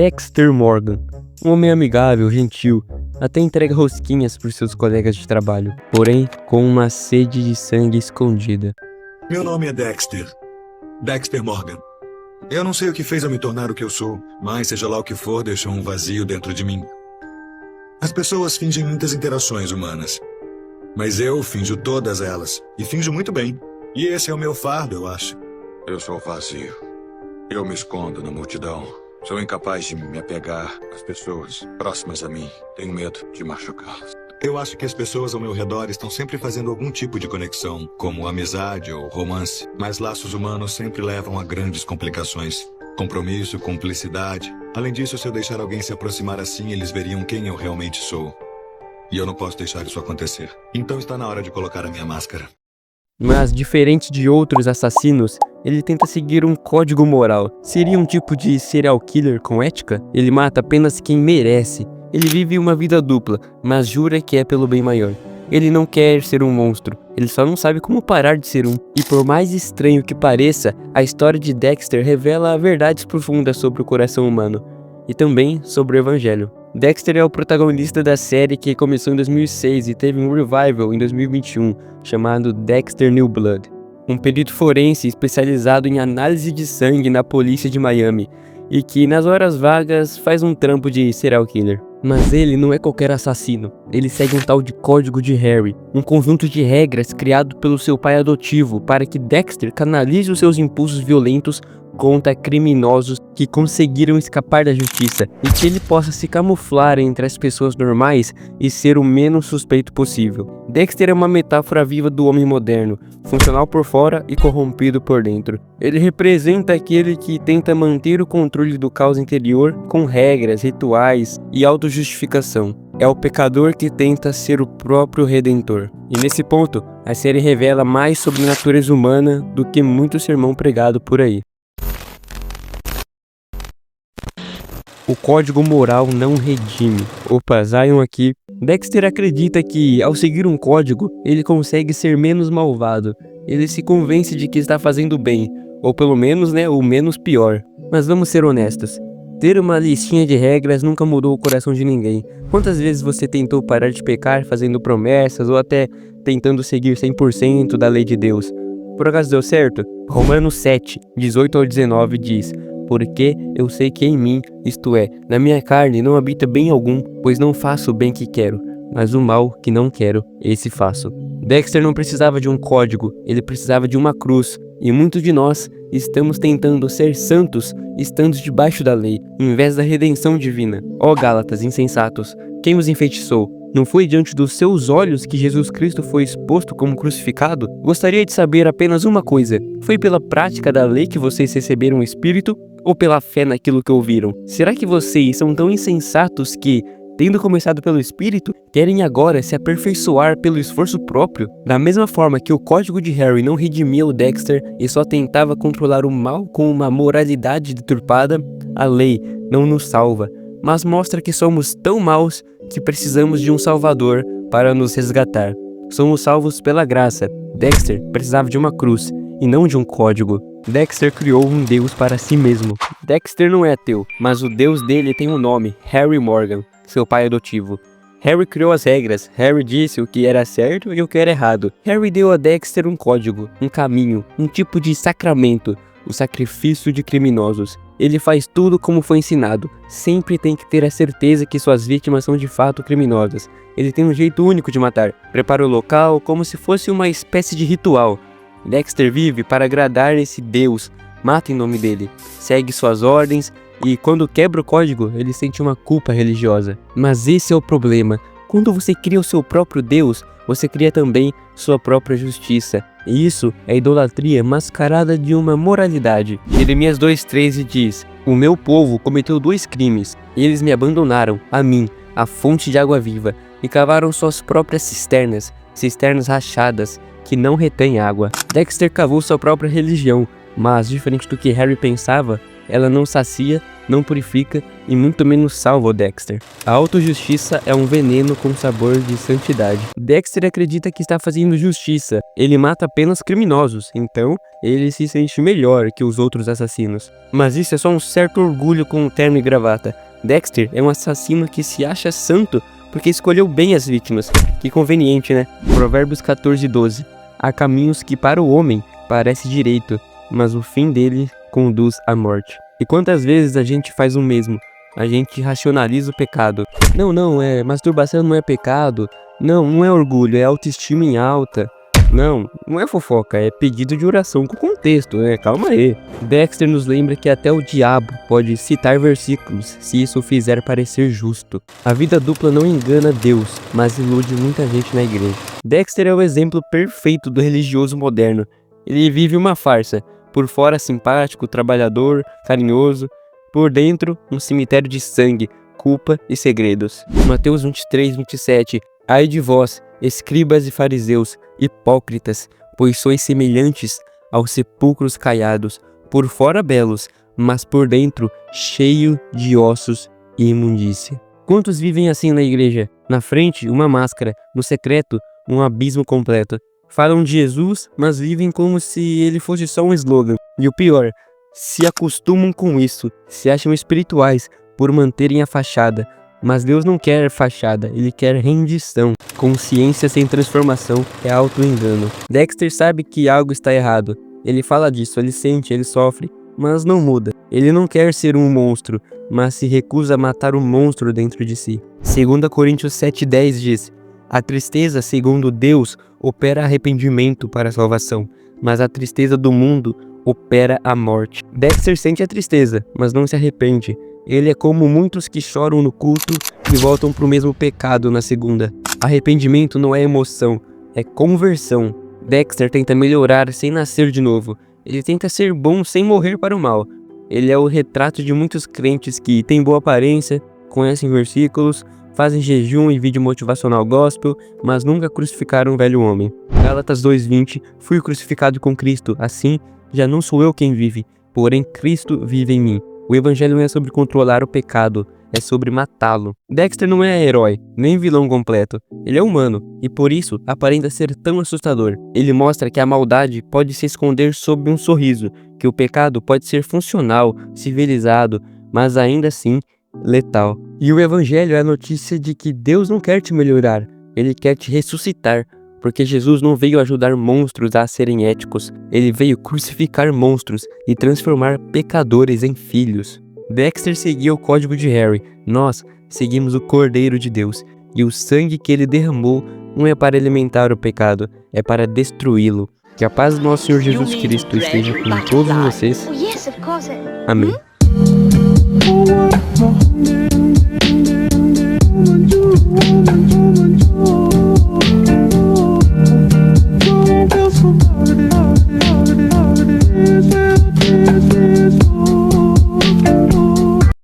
Dexter Morgan, um homem amigável, gentil, até entrega rosquinhas para seus colegas de trabalho, porém com uma sede de sangue escondida. Meu nome é Dexter. Dexter Morgan. Eu não sei o que fez eu me tornar o que eu sou, mas seja lá o que for, deixou um vazio dentro de mim. As pessoas fingem muitas interações humanas, mas eu finjo todas elas, e finjo muito bem. E esse é o meu fardo, eu acho. Eu sou vazio. Eu me escondo na multidão. Sou incapaz de me apegar às pessoas próximas a mim. Tenho medo de machucá-las. Eu acho que as pessoas ao meu redor estão sempre fazendo algum tipo de conexão, como amizade ou romance. Mas laços humanos sempre levam a grandes complicações. Compromisso, cumplicidade. Além disso, se eu deixar alguém se aproximar assim, eles veriam quem eu realmente sou. E eu não posso deixar isso acontecer. Então está na hora de colocar a minha máscara. Mas, diferente de outros assassinos, ele tenta seguir um código moral. Seria um tipo de serial killer com ética? Ele mata apenas quem merece. Ele vive uma vida dupla, mas jura que é pelo bem maior. Ele não quer ser um monstro, ele só não sabe como parar de ser um. E por mais estranho que pareça, a história de Dexter revela verdades profundas sobre o coração humano. E também sobre o evangelho. Dexter é o protagonista da série que começou em 2006 e teve um revival em 2021, chamado Dexter New Blood. Um perito forense especializado em análise de sangue na polícia de Miami, e que nas horas vagas faz um trampo de serial killer. Mas ele não é qualquer assassino, ele segue um tal de Código de Harry, um conjunto de regras criado pelo seu pai adotivo para que Dexter canalize os seus impulsos violentos contra criminosos que conseguiram escapar da justiça e que ele possa se camuflar entre as pessoas normais e ser o menos suspeito possível. Dexter é uma metáfora viva do homem moderno, funcional por fora e corrompido por dentro. Ele representa aquele que tenta manter o controle do caos interior com regras, rituais e autojustificação. É o pecador que tenta ser o próprio redentor. E nesse ponto, a série revela mais sobre a natureza humana do que muito sermão pregado por aí. O código moral não redime. Opa, Zion aqui. Dexter acredita que, ao seguir um código, ele consegue ser menos malvado. Ele se convence de que está fazendo bem, ou pelo menos, o menos pior. Mas vamos ser honestos. Ter uma listinha de regras nunca mudou o coração de ninguém. Quantas vezes você tentou parar de pecar fazendo promessas ou até tentando seguir 100% da lei de Deus? Por acaso deu certo? Romanos 7, 18 ao 19 diz: porque eu sei que em mim, isto é, na minha carne, não habita bem algum, pois não faço o bem que quero, mas o mal que não quero, esse faço. Dexter não precisava de um código, ele precisava de uma cruz, e muitos de nós estamos tentando ser santos estando debaixo da lei, em vez da redenção divina. Ó Gálatas insensatos, quem os enfeitiçou? Não foi diante dos seus olhos que Jesus Cristo foi exposto como crucificado? Gostaria de saber apenas uma coisa: foi pela prática da lei que vocês receberam o Espírito ou pela fé naquilo que ouviram? Será que vocês são tão insensatos que, tendo começado pelo Espírito, querem agora se aperfeiçoar pelo esforço próprio? Da mesma forma que o código de Harry não redimia o Dexter e só tentava controlar o mal com uma moralidade deturpada, a lei não nos salva, mas mostra que somos tão maus que precisamos de um Salvador para nos resgatar. Somos salvos pela graça. Dexter precisava de uma cruz e não de um código. Dexter criou um Deus para si mesmo. Dexter não é ateu, mas o Deus dele tem um nome: Harry Morgan, seu pai adotivo. Harry criou as regras, Harry disse o que era certo e o que era errado. Harry deu a Dexter um código, um caminho, um tipo de sacramento, o sacrifício de criminosos. Ele faz tudo como foi ensinado, sempre tem que ter a certeza que suas vítimas são de fato criminosas. Ele tem um jeito único de matar, prepara o local como se fosse uma espécie de ritual. Dexter vive para agradar esse Deus, mata em nome dele, segue suas ordens e quando quebra o código, ele sente uma culpa religiosa. Mas esse é o problema: quando você cria o seu próprio Deus, você cria também sua própria justiça. E isso é idolatria mascarada de uma moralidade. Jeremias 2,13 diz: o meu povo cometeu 2 crimes. Eles me abandonaram, a mim, a fonte de água viva, e cavaram suas próprias cisternas, cisternas rachadas, que não retêm água. Dexter cavou sua própria religião, mas, diferente do que Harry pensava, Ela não sacia, não purifica e muito menos salva o Dexter. A autojustiça é um veneno com sabor de santidade. Dexter acredita que está fazendo justiça. Ele mata apenas criminosos, então ele se sente melhor que os outros assassinos. Mas isso é só um certo orgulho com o terno e gravata. Dexter é um assassino que se acha santo porque escolheu bem as vítimas. Que conveniente, né? Provérbios 14:12. Há caminhos que para o homem parece direito, mas o fim dele conduz à morte. E quantas vezes a gente faz o mesmo? A gente racionaliza o pecado. Não, masturbação não é pecado. Não é orgulho, é autoestima em alta. Não é fofoca, é pedido de oração com contexto, né? Calma aí. Dexter nos lembra que até o diabo pode citar versículos, se isso o fizer parecer justo. A vida dupla não engana Deus, mas ilude muita gente na igreja. Dexter é o exemplo perfeito do religioso moderno. Ele vive uma farsa. Por fora simpático, trabalhador, carinhoso. Por dentro, um cemitério de sangue, culpa e segredos. Mateus 23:27. Ai de vós, escribas e fariseus, hipócritas, pois sois semelhantes aos sepulcros caiados, por fora belos, mas por dentro cheio de ossos e imundícia. Quantos vivem assim na igreja? Na frente, uma máscara, no secreto, um abismo completo. Falam de Jesus, mas vivem como se ele fosse só um slogan. E o pior, se acostumam com isso, se acham espirituais por manterem a fachada. Mas Deus não quer fachada, ele quer rendição. Consciência sem transformação é auto-engano. Dexter sabe que algo está errado. Ele fala disso, ele sente, ele sofre, mas não muda. Ele não quer ser um monstro, mas se recusa a matar o monstro dentro de si. 2 Coríntios 7:10 diz: a tristeza, segundo Deus, opera arrependimento para a salvação, mas a tristeza do mundo opera a morte. Dexter sente a tristeza, mas não se arrepende. Ele é como muitos que choram no culto e voltam para o mesmo pecado na segunda. Arrependimento não é emoção, é conversão. Dexter tenta melhorar sem nascer de novo. Ele tenta ser bom sem morrer para o mal. Ele é o retrato de muitos crentes que têm boa aparência, conhecem versículos, fazem jejum e vídeo motivacional gospel, mas nunca crucificaram o velho homem. Gálatas 2:20. Fui crucificado com Cristo, assim já não sou eu quem vive, porém Cristo vive em mim. O evangelho não é sobre controlar o pecado, é sobre matá-lo. Dexter não é herói, nem vilão completo. Ele é humano, e por isso aparenta ser tão assustador. Ele mostra que a maldade pode se esconder sob um sorriso, que o pecado pode ser funcional, civilizado, mas ainda assim letal. E o evangelho é a notícia de que Deus não quer te melhorar, ele quer te ressuscitar. Porque Jesus não veio ajudar monstros a serem éticos, ele veio crucificar monstros e transformar pecadores em filhos. Dexter seguia o código de Harry, nós seguimos o Cordeiro de Deus, e o sangue que ele derramou não é para alimentar o pecado, é para destruí-lo. Que a paz do nosso Senhor Jesus Cristo esteja com todos vocês. Amém.